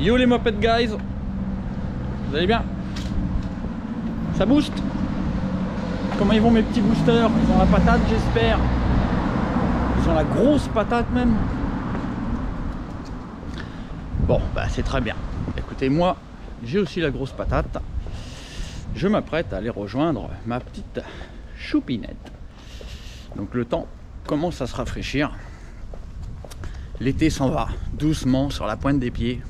Yo les moped guys, vous allez bien? Ça booste? Comment ils vont mes petits boosters? Ils ont la patate j'espère. Ils ont la grosse patate même. Bon bah c'est très bien. Écoutez, moi j'ai aussi la grosse patate. Je m'apprête à aller rejoindre ma petite choupinette. Donc le temps commence à se rafraîchir. L'été s'en va doucement sur la pointe des pieds.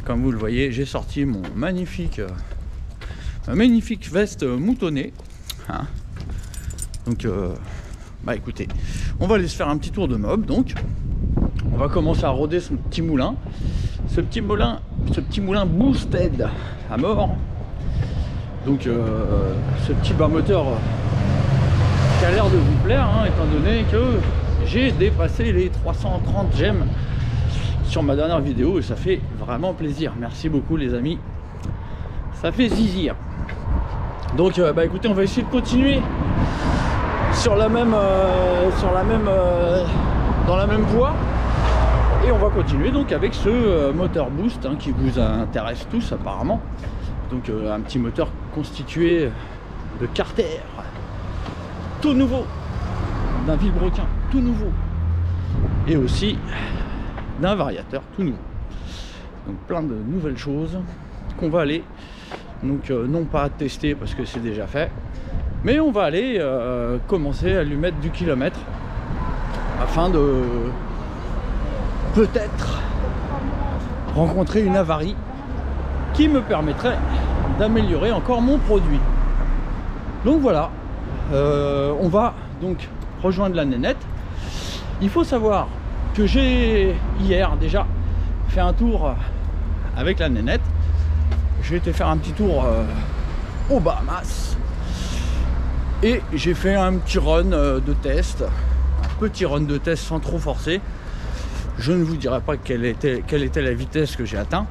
Comme vous le voyez, j'ai sorti mon magnifique veste moutonnée. Hein, donc bah écoutez, on va aller se faire un petit tour de mob. Donc on va commencer à rôder ce petit moulin. Ce petit moulin boosted à mort. Donc ce petit bas moteur qui a l'air de vous plaire, hein, étant donné que j'ai dépassé les 330 j'aime sur ma dernière vidéo et ça fait vraiment plaisir. Merci beaucoup les amis, ça fait zizir. Donc bah écoutez, on va essayer de continuer sur la même dans la même voie et on va continuer donc avec ce moteur boost, hein, qui vous intéresse tous apparemment. Donc un petit moteur constitué de carter tout nouveau, d'un vilebrequin tout nouveau et aussi d'un variateur tout nouveau. Donc plein de nouvelles choses qu'on va aller donc non pas tester parce que c'est déjà fait, mais on va aller commencer à lui mettre du kilomètre afin de peut-être rencontrer une avarie qui me permettrait d'améliorer encore mon produit. Donc voilà, on va donc rejoindre la nénette. Il faut savoir que j'ai hier déjà fait un tour avec la nénette. J'ai été faire un petit tour aux Bahamas et j'ai fait un petit run de test, un petit run de test sans trop forcer. Je ne vous dirai pas quelle était la vitesse que j'ai atteint,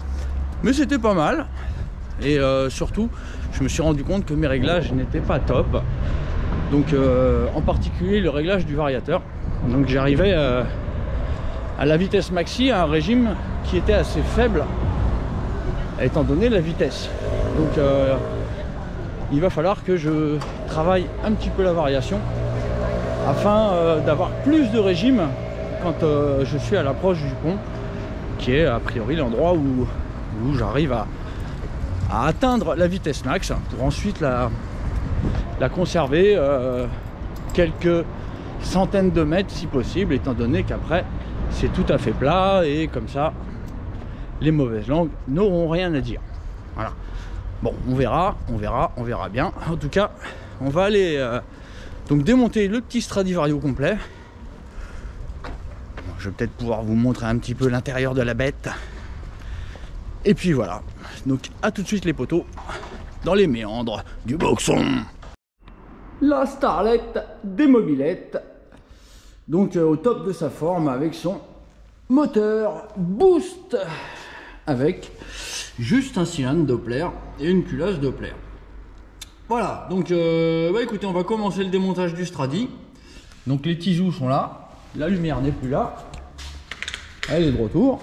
mais c'était pas mal. Et surtout je me suis rendu compte que mes réglages n'étaient pas top, donc en particulier le réglage du variateur. Donc j'arrivais à la vitesse maxi, à un régime qui était assez faible étant donné la vitesse. Donc il va falloir que je travaille un petit peu la variation afin d'avoir plus de régime quand je suis à l'approche du pont, qui est a priori l'endroit où j'arrive à atteindre la vitesse max pour ensuite la conserver quelques centaines de mètres si possible, étant donné qu'après c'est tout à fait plat et comme ça les mauvaises langues n'auront rien à dire. Voilà. Bon, on verra bien. En tout cas, on va aller donc démonter le petit Stradivario complet. Je vais peut-être pouvoir vous montrer un petit peu l'intérieur de la bête. Et puis voilà. Donc à tout de suite les potos, dans les méandres du boxon. La starlette des mobilettes, donc au top de sa forme avec son moteur boost, avec juste un cylindre Doppler et une culasse Doppler. Voilà, donc bah écoutez, on va commencer le démontage du Stradi. Donc les tisous sont là, la lumière n'est plus là, elle est de retour.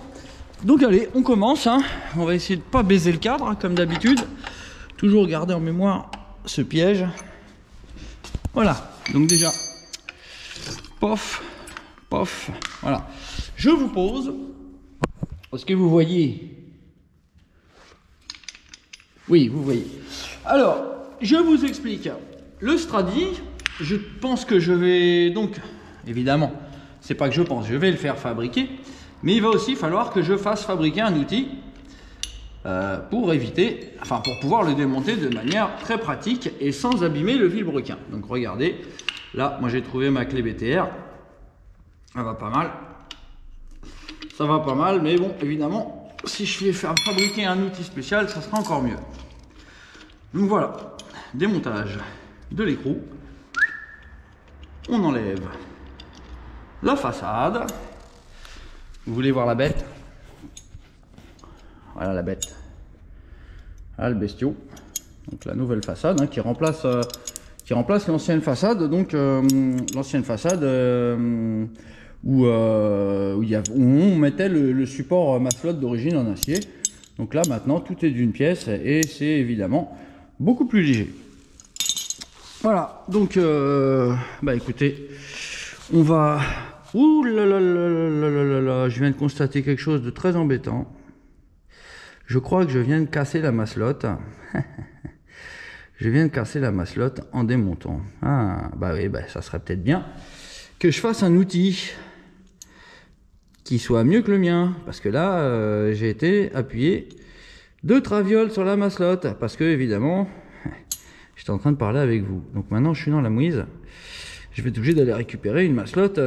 Donc allez, on commence, hein. On va essayer de pas baiser le cadre, hein, comme d'habitude. Toujours garder en mémoire ce piège. Voilà, donc déjà, pof, pof, voilà. Je vous pose, est-ce que vous voyez? Oui, vous voyez. Alors, je vous explique. Le Stradi, je pense que je vais, donc, évidemment, c'est pas que je pense, je vais le faire fabriquer. Mais il va aussi falloir que je fasse fabriquer un outil pour éviter, enfin pour pouvoir le démonter de manière très pratique et sans abîmer le vilebrequin. Donc regardez, là moi j'ai trouvé ma clé BTR, ça va pas mal. Ça va pas mal, mais bon évidemment si je fais faire fabriquer un outil spécial, ça sera encore mieux. Donc voilà, démontage de l'écrou. On enlève la façade. Vous voulez voir la bête? Voilà la bête. Voilà le bestiau. Donc la nouvelle façade, hein, qui remplace l'ancienne façade. Donc l'ancienne façade où on mettait le support maslotte d'origine en acier. Donc là maintenant tout est d'une pièce et c'est évidemment beaucoup plus léger. Voilà, donc bah écoutez, on va... Ouh là là là là là là là, je viens de constater quelque chose de très embêtant. Je crois que je viens de casser la maslotte. Je viens de casser la maslotte en démontant. Ah, bah oui, bah ça serait peut-être bien que je fasse un outil qui soit mieux que le mien. Parce que là, j'ai été appuyé de traviole sur la maslotte. Parce que, évidemment, j'étais en train de parler avec vous. Donc maintenant, je suis dans la mouise. Je vais être obligé d'aller récupérer une maslotte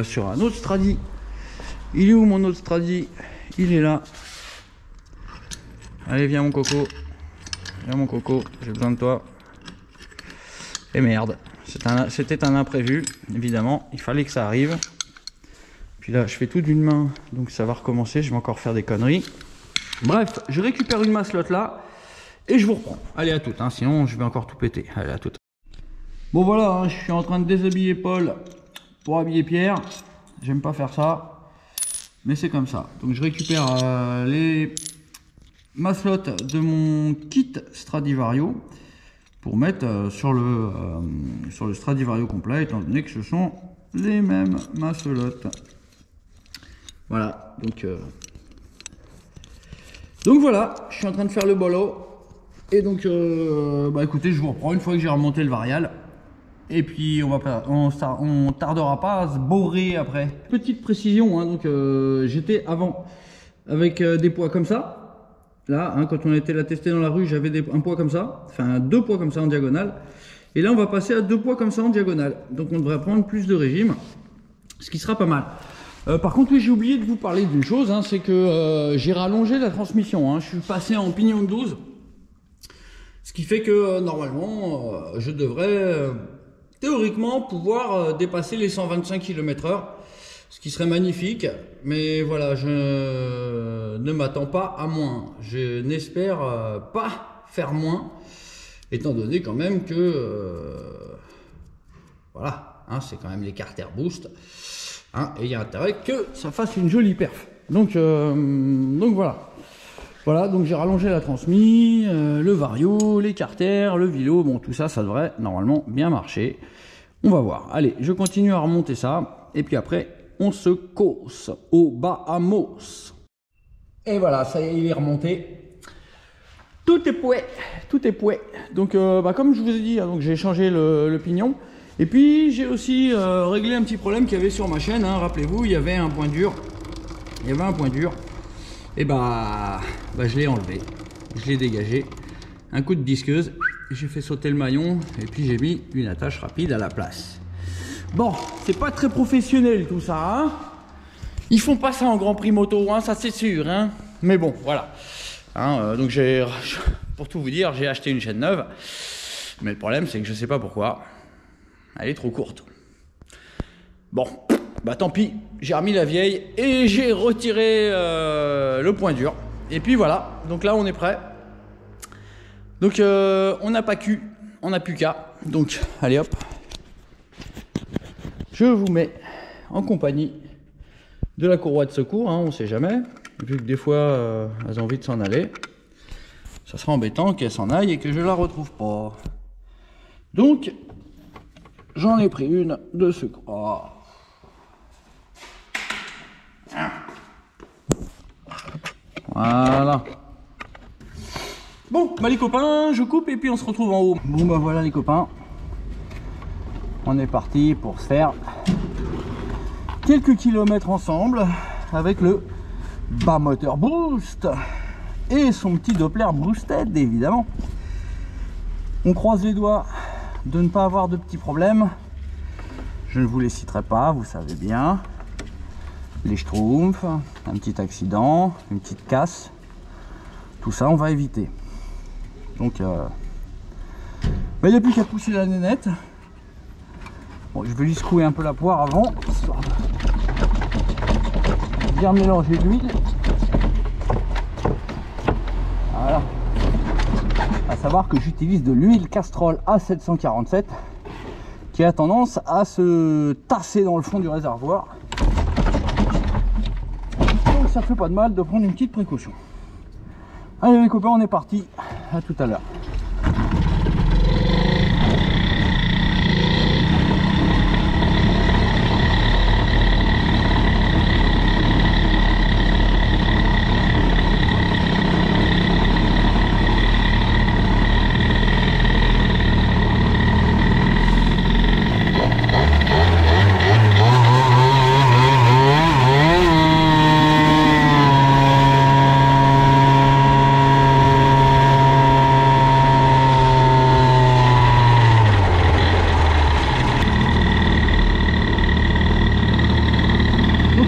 sur un autre Stradi. Il est où mon autre Stradi? Il est là. Allez, viens mon coco. Viens mon coco, j'ai besoin de toi. Et merde, c'était un imprévu, évidemment. Il fallait que ça arrive. Puis là, je fais tout d'une main, donc ça va recommencer. Je vais encore faire des conneries. Bref, je récupère une maslotte là. Et je vous reprends. Allez, à toutes, hein, sinon je vais encore tout péter. Allez, à toutes. Bon voilà, hein, je suis en train de déshabiller Paul pour habiller Pierre. J'aime pas faire ça, mais c'est comme ça. Donc je récupère les maslotte de mon kit Stradivario pour mettre sur le Stradivario complet, étant donné que ce sont les mêmes maslottes. Voilà, donc voilà, je suis en train de faire le bolo et donc bah écoutez, je vous reprends une fois que j'ai remonté le varial et puis on tardera pas à se bourrer après. Petite précision, hein, donc j'étais avant avec des poids comme ça. Là, hein, quand on était là testé dans la rue, j'avais un poids comme ça, enfin 2 poids comme ça en diagonale. Et là, on va passer à 2 poids comme ça en diagonale. Donc, on devrait prendre plus de régime, ce qui sera pas mal. Par contre, oui, j'ai oublié de vous parler d'une chose, hein, c'est que j'ai rallongé la transmission. Hein, je suis passé en pignon de 12, ce qui fait que normalement, je devrais théoriquement pouvoir dépasser les 125 km/h. Ce qui serait magnifique, mais voilà, je ne m'attends pas à moins. Je n'espère pas faire moins, étant donné quand même que voilà, hein, c'est quand même les Carter Boost, hein, et il y a intérêt que ça fasse une jolie perf. Donc voilà. Voilà, donc j'ai rallongé la transmis, le Vario, les Carter, le Vilo, bon tout ça, ça devrait normalement bien marcher. On va voir. Allez, je continue à remonter ça, et puis après on se causse au Bahamas. Et voilà, ça y est, il est remonté. Tout est pouet, tout est pouet. Donc, bah, comme je vous ai dit, hein, donc j'ai changé le pignon. Et puis, j'ai aussi réglé un petit problème qu'il y avait sur ma chaîne. Hein, rappelez-vous, il y avait un point dur. Il y avait un point dur. Et bah je l'ai enlevé. Je l'ai dégagé. Un coup de disqueuse. J'ai fait sauter le maillon. Et puis, j'ai mis une attache rapide à la place. Bon, c'est pas très professionnel tout ça, hein. Ils font pas ça en Grand Prix moto, hein, ça c'est sûr, hein. Mais bon, voilà. Hein, donc pour tout vous dire, j'ai acheté une chaîne neuve. Mais le problème, c'est que je sais pas pourquoi. Elle est trop courte. Bon, bah tant pis. J'ai remis la vieille et j'ai retiré le point dur. Et puis voilà, donc là on est prêt. Donc on n'a pas Q, on n'a plus qu'à. Donc allez hop. Je vous mets en compagnie de la courroie de secours, hein, on ne sait jamais, vu que des fois elles ont envie de s'en aller. Ça sera embêtant qu'elle s'en aille et que je la retrouve pas. Donc, j'en ai pris une de secours. Oh. Voilà. Bon, bah les copains, je coupe et puis on se retrouve en haut. Bon bah voilà les copains. On est parti pour se faire quelques kilomètres ensemble avec le Bamoteur Boost et son petit Doppler Boosted évidemment. On croise les doigts de ne pas avoir de petits problèmes. Je ne vous les citerai pas, vous savez bien. Les schtroumpfs, un petit accident, une petite casse, tout ça on va éviter. Donc il n'y a plus qu'à pousser la nénette. Bon, je vais lui secouer un peu la poire avant, histoire de bien mélanger l'huile. Voilà. À savoir que j'utilise de l'huile Castrol A747 qui a tendance à se tasser dans le fond du réservoir. ça fait pas de mal de prendre une petite précaution. Allez les copains, on est parti. À tout à l'heure.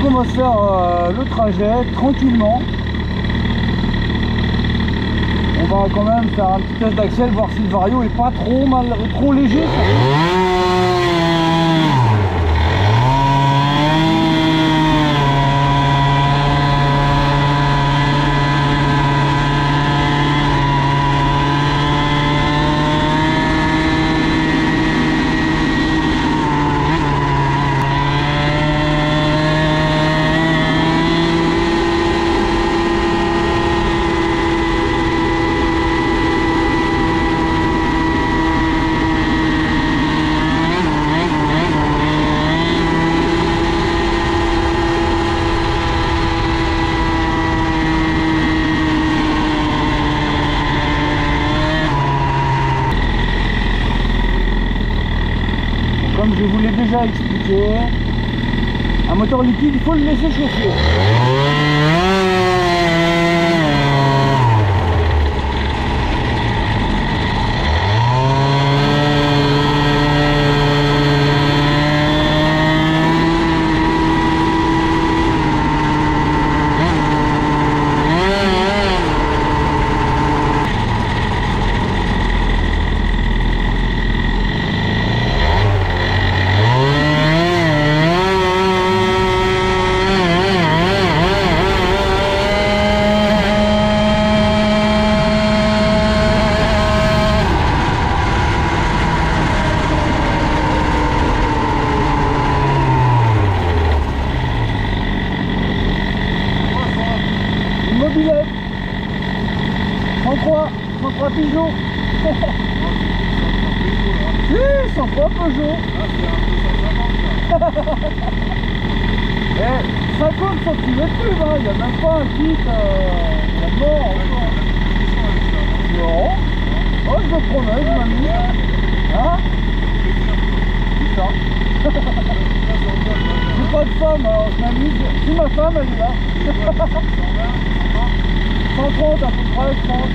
On va faire le trajet tranquillement. On va quand même faire un petit test d'axel, voir si le vario est pas trop léger. Comme je vous l'ai déjà expliqué, un moteur liquide, il faut le laisser chauffer. Mobilette 103 Peugeot. Si, 103 Peugeot. Eh, 50 cm3, il n'y a même pas un kit la mort encore. Non. Oh, je me promets, je m'amuse. Hein? C'est ça. J'ai pas de femme, alors je m'amuse. Si ma femme, elle est là. 130 à peu près, je pense.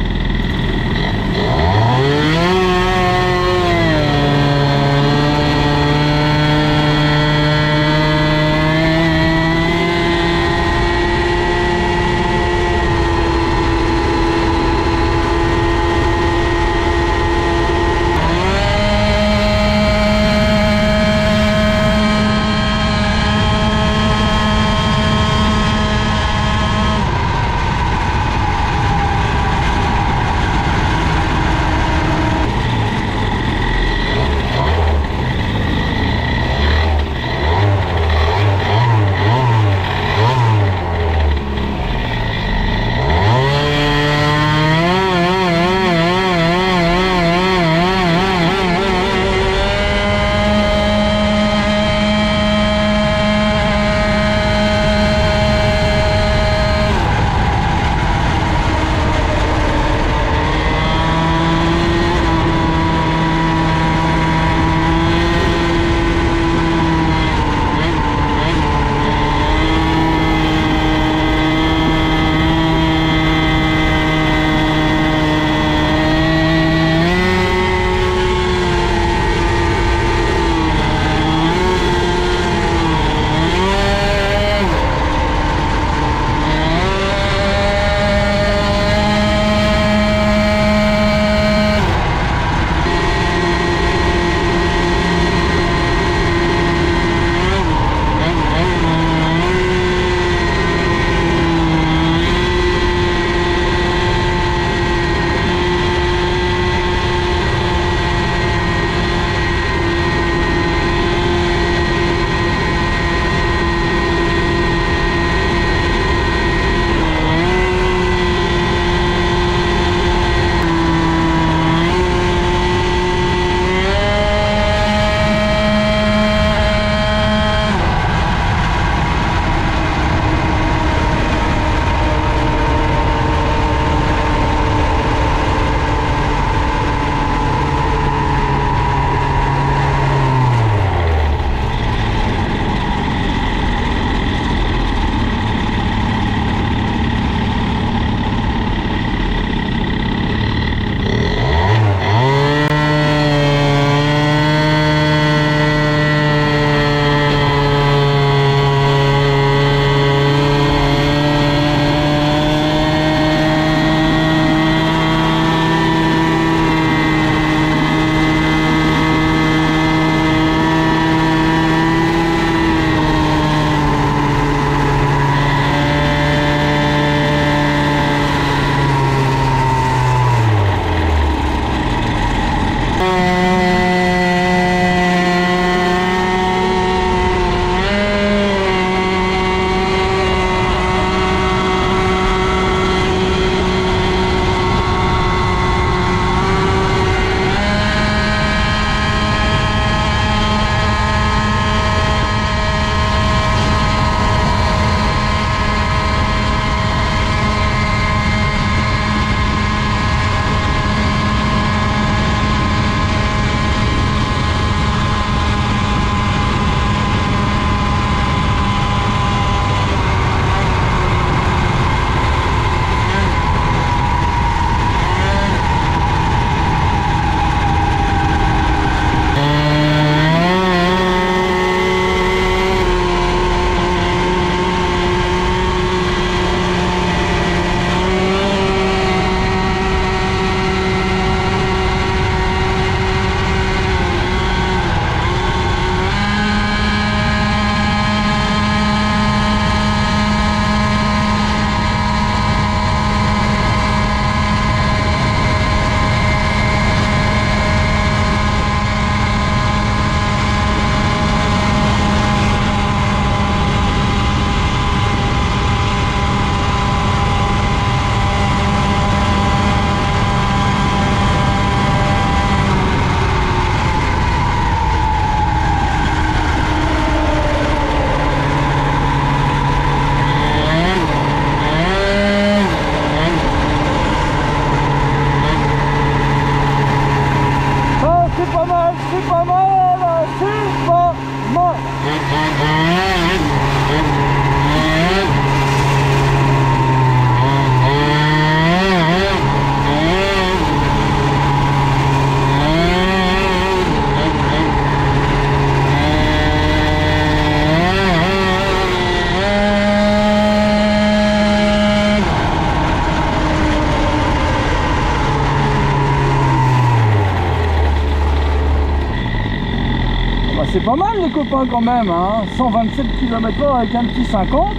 Bah, c'est pas mal les copains quand même, hein. 127 km/h avec un petit 50.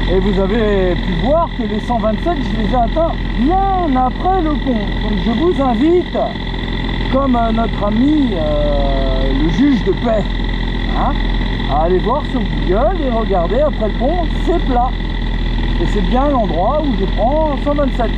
Et vous avez pu voir que les 127, je les ai atteints bien après le pont. Donc je vous invite, comme notre ami le juge de paix, hein, à aller voir sur Google et regarder après le pont, c'est plat. Et c'est bien l'endroit où je prends 127.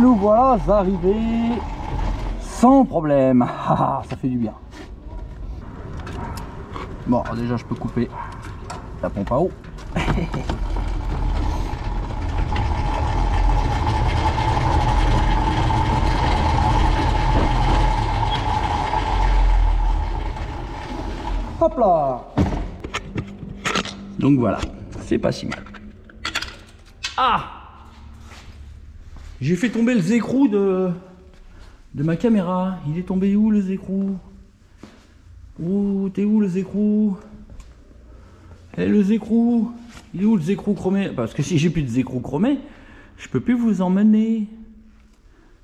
Nous voilà arrivés sans problème. Ah, ça fait du bien. Bon, alors déjà je peux couper la pompe à eau. Hop là. Donc voilà, c'est pas si mal. Ah, j'ai fait tomber le écrou de ma caméra. Il est tombé où le écrou? Oh, t'es où le écrou? Eh, le écrou, il est où le écrou chromé? Parce que si j'ai plus de écrou chromé, je peux plus vous emmener.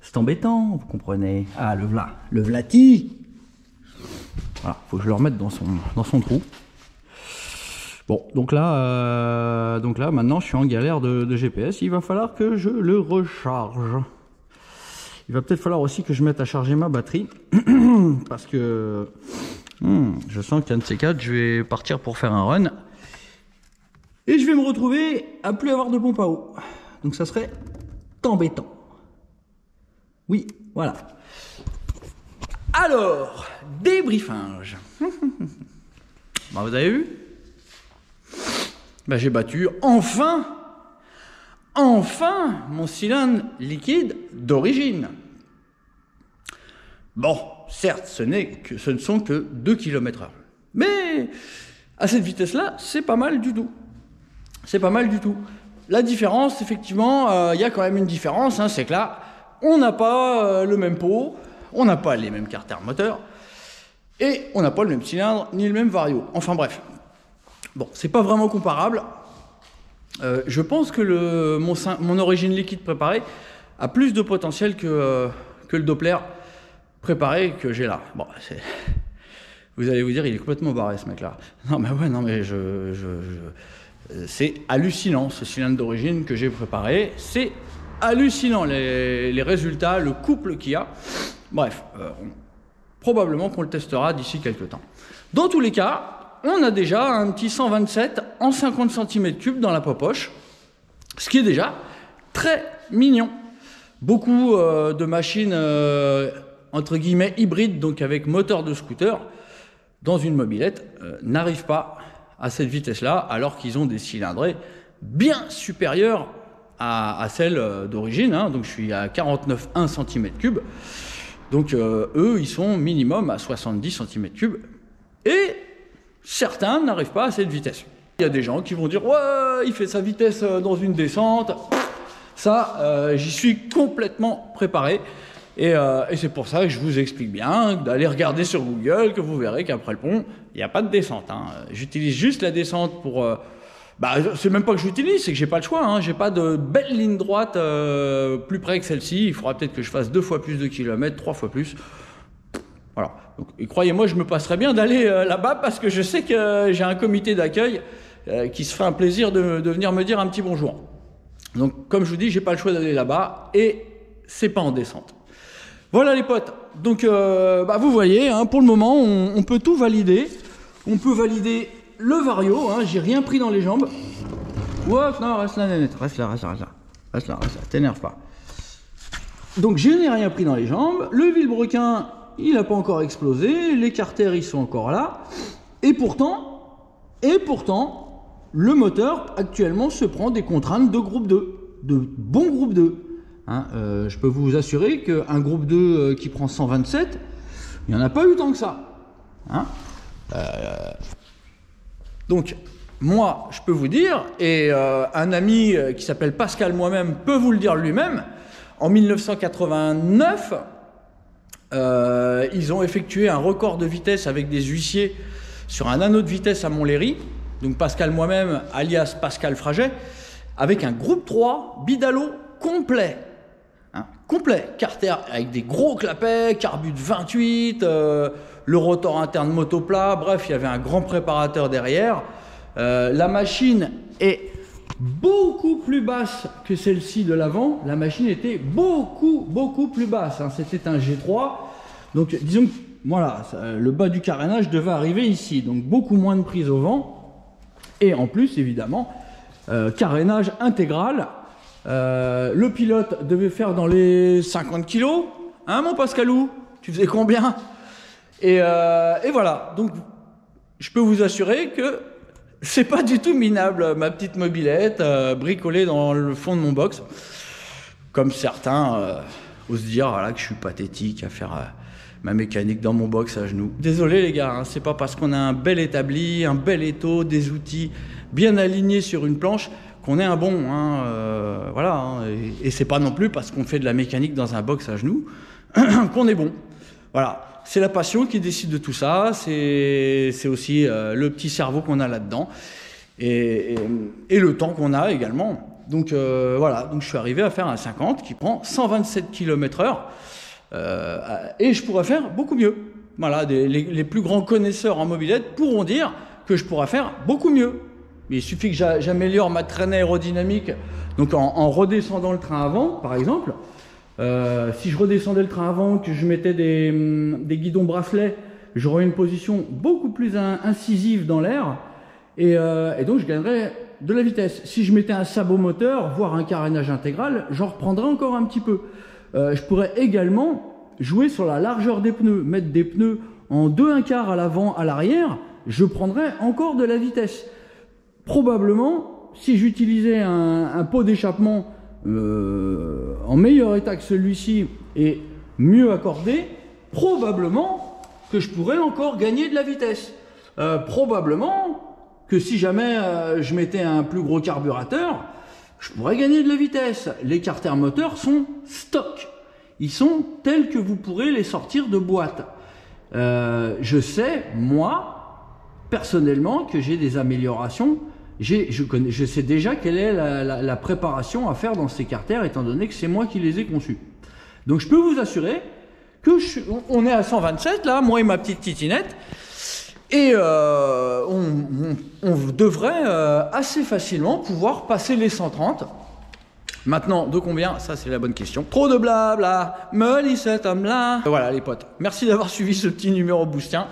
C'est embêtant, vous comprenez. Ah, le vlati. Voilà, faut que je le remette dans son trou. Bon, donc là, maintenant, je suis en galère de GPS. Il va falloir que je le recharge. Il va peut-être falloir aussi que je mette à charger ma batterie. Parce que je sens qu'un de ces quatre, je vais partir pour faire un run. Et je vais me retrouver à plus avoir de pompe à eau. Donc ça serait embêtant. Oui, voilà. Alors, débriefage. Bah, vous avez vu? Bah, j'ai battu enfin mon cylindre liquide d'origine. Bon, certes, ce ne sont que 2 km/h. Mais à cette vitesse-là, c'est pas mal du tout. C'est pas mal du tout. La différence, effectivement, il y a quand même une différence, hein, c'est que là, on n'a pas le même pot, on n'a pas les mêmes carters moteurs, et on n'a pas le même cylindre, ni le même vario. Enfin bref. Bon, c'est pas vraiment comparable. Je pense que mon origine liquide préparée a plus de potentiel que le Doppler préparé que j'ai là. Bon, vous allez vous dire, il est complètement barré ce mec-là. Non mais ouais, non mais c'est hallucinant ce cylindre d'origine que j'ai préparé. C'est hallucinant les résultats, le couple qu'il y a. Bref, probablement qu'on le testera d'ici quelques temps. Dans tous les cas, on a déjà un petit 127 en 50 cm3 dans la popoche, ce qui est déjà très mignon. Beaucoup de machines entre guillemets hybrides, donc avec moteur de scooter, dans une mobilette, n'arrivent pas à cette vitesse-là, alors qu'ils ont des cylindrées bien supérieures à celles d'origine, hein. Donc je suis à 49,1 cm3, donc eux, ils sont minimum à 70 cm3, et certains n'arrivent pas à cette vitesse. Il y a des gens qui vont dire « Ouais, il fait sa vitesse dans une descente ». Ça, j'y suis complètement préparé. Et c'est pour ça que je vous explique bien d'aller regarder sur Google, que vous verrez qu'après le pont, il n'y a pas de descente, hein. J'utilise juste la descente pour... c'est même pas que j'utilise, c'est que j'ai pas le choix, hein. J'ai pas de belle ligne droite plus près que celle-ci. Il faudra peut-être que je fasse 2 fois plus de kilomètres, 3 fois plus. Voilà. Donc, et croyez-moi, je me passerais bien d'aller là-bas parce que je sais que j'ai un comité d'accueil qui se ferait un plaisir de venir me dire un petit bonjour. Donc, comme je vous dis, j'ai pas le choix d'aller là-bas et c'est pas en descente. Voilà les potes. Donc, vous voyez, hein, pour le moment, on peut tout valider. On peut valider le vario. Hein, j'ai rien pris dans les jambes. Ouais, non, reste là, Nénette. Reste là. T'énerve pas. Donc, je n'ai rien pris dans les jambes. Le vilebrequin, il n'a pas encore explosé, les carters ils sont encore là, et pourtant, le moteur actuellement se prend des contraintes de groupe 2, de bon groupe 2. Hein, je peux vous assurer qu'un groupe 2 qui prend 127, il n'y en a pas eu tant que ça. Hein, donc, moi, je peux vous dire, et un ami qui s'appelle Pascal moi-même peut vous le dire lui-même, en 1989, ils ont effectué un record de vitesse avec des huissiers sur un anneau de vitesse à Montlhéry. Donc Pascal moi-même, alias Pascal Fraget, avec un groupe 3 Bidalo complet. Hein, complet, carter avec des gros clapets, carbu de 28, le rotor interne motoplat, bref, il y avait un grand préparateur derrière. La machine est beaucoup plus basse que celle-ci de l'avant. La machine était beaucoup plus basse. Hein. C'était un G3. Donc disons que voilà, le bas du carénage devait arriver ici. Donc beaucoup moins de prise au vent. Et en plus, évidemment, carénage intégral. Le pilote devait faire dans les 50 kg. Hein, mon Pascalou? Tu faisais combien? Et voilà. Donc, je peux vous assurer que c'est pas du tout minable, ma petite mobilette bricolée dans le fond de mon box. Comme certains osent dire voilà, que je suis pathétique à faire ma mécanique dans mon box à genoux. Désolé les gars, hein, c'est pas parce qu'on a un bel établi, un bel étau, des outils bien alignés sur une planche qu'on est un bon. Hein, voilà, hein, et c'est pas non plus parce qu'on fait de la mécanique dans un box à genoux qu'on est bon. Voilà. C'est la passion qui décide de tout ça, c'est aussi le petit cerveau qu'on a là-dedans et le temps qu'on a également. Donc voilà, donc je suis arrivé à faire un 50 qui prend 127 km/h et je pourrais faire beaucoup mieux. Voilà, les plus grands connaisseurs en mobilette pourront dire que je pourrais faire beaucoup mieux. Mais il suffit que j'améliore ma traînée aérodynamique, donc en redescendant le train avant, par exemple. Si je redescendais le train avant, que je mettais des guidons bracelets, j'aurais une position beaucoup plus incisive dans l'air et donc je gagnerais de la vitesse. Si je mettais un sabot moteur, voire un carénage intégral, j'en reprendrais encore un petit peu. Je pourrais également jouer sur la largeur des pneus, mettre des pneus en 2/1/4 à l'avant, à l'arrière, je prendrais encore de la vitesse. Probablement, si j'utilisais un pot d'échappement en meilleur état que celui-ci et mieux accordé, probablement que je pourrais encore gagner de la vitesse. Probablement que si jamais je mettais un plus gros carburateur, je pourrais gagner de la vitesse. Les carters moteurs sont stock. Ils sont tels que vous pourrez les sortir de boîte. Je sais, moi, personnellement, que j'ai des améliorations. Je sais déjà quelle est la préparation à faire dans ces carters, étant donné que c'est moi qui les ai conçus. Donc je peux vous assurer que on est à 127 là, moi et ma petite titinette, et on devrait assez facilement pouvoir passer les 130. Maintenant, de combien? Ça, c'est la bonne question. Trop de blabla, me dit cet homme-là. Voilà les potes, merci d'avoir suivi ce petit numéro boostien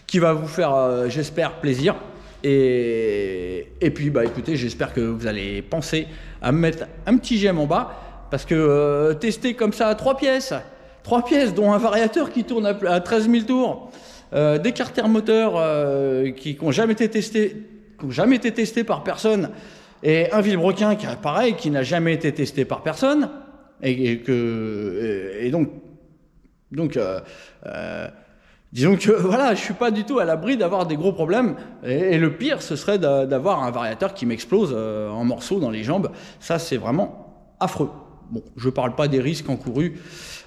qui va vous faire, j'espère, plaisir. Et puis bah écoutez, j'espère que vous allez penser à me mettre un petit j'aime en bas, parce que tester comme ça à 3 pièces, dont un variateur qui tourne à 13 000 tours, des carters moteurs qui n'ont jamais été testés par personne, et un vilebrequin qui pareil, qui n'a jamais été testé par personne, et donc disons que voilà, je suis pas du tout à l'abri d'avoir des gros problèmes, et le pire ce serait d'avoir un variateur qui m'explose en morceaux dans les jambes. Ça c'est vraiment affreux. Bon, je parle pas des risques encourus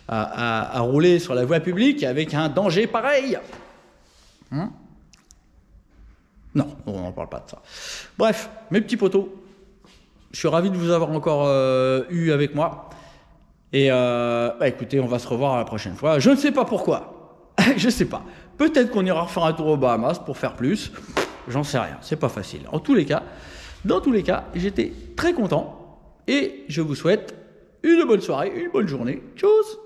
à rouler sur la voie publique avec un danger pareil. Hein? Non, on n'en parle pas de ça. Bref, mes petits potos, je suis ravi de vous avoir encore eu avec moi. Et bah écoutez, on va se revoir la prochaine fois. Je ne sais pas pourquoi. Je sais pas. Peut-être qu'on ira refaire un tour aux Bahamas pour faire plus. J'en sais rien. C'est pas facile. En tous les cas, dans tous les cas, j'étais très content. Et je vous souhaite une bonne soirée, une bonne journée. Tchuss!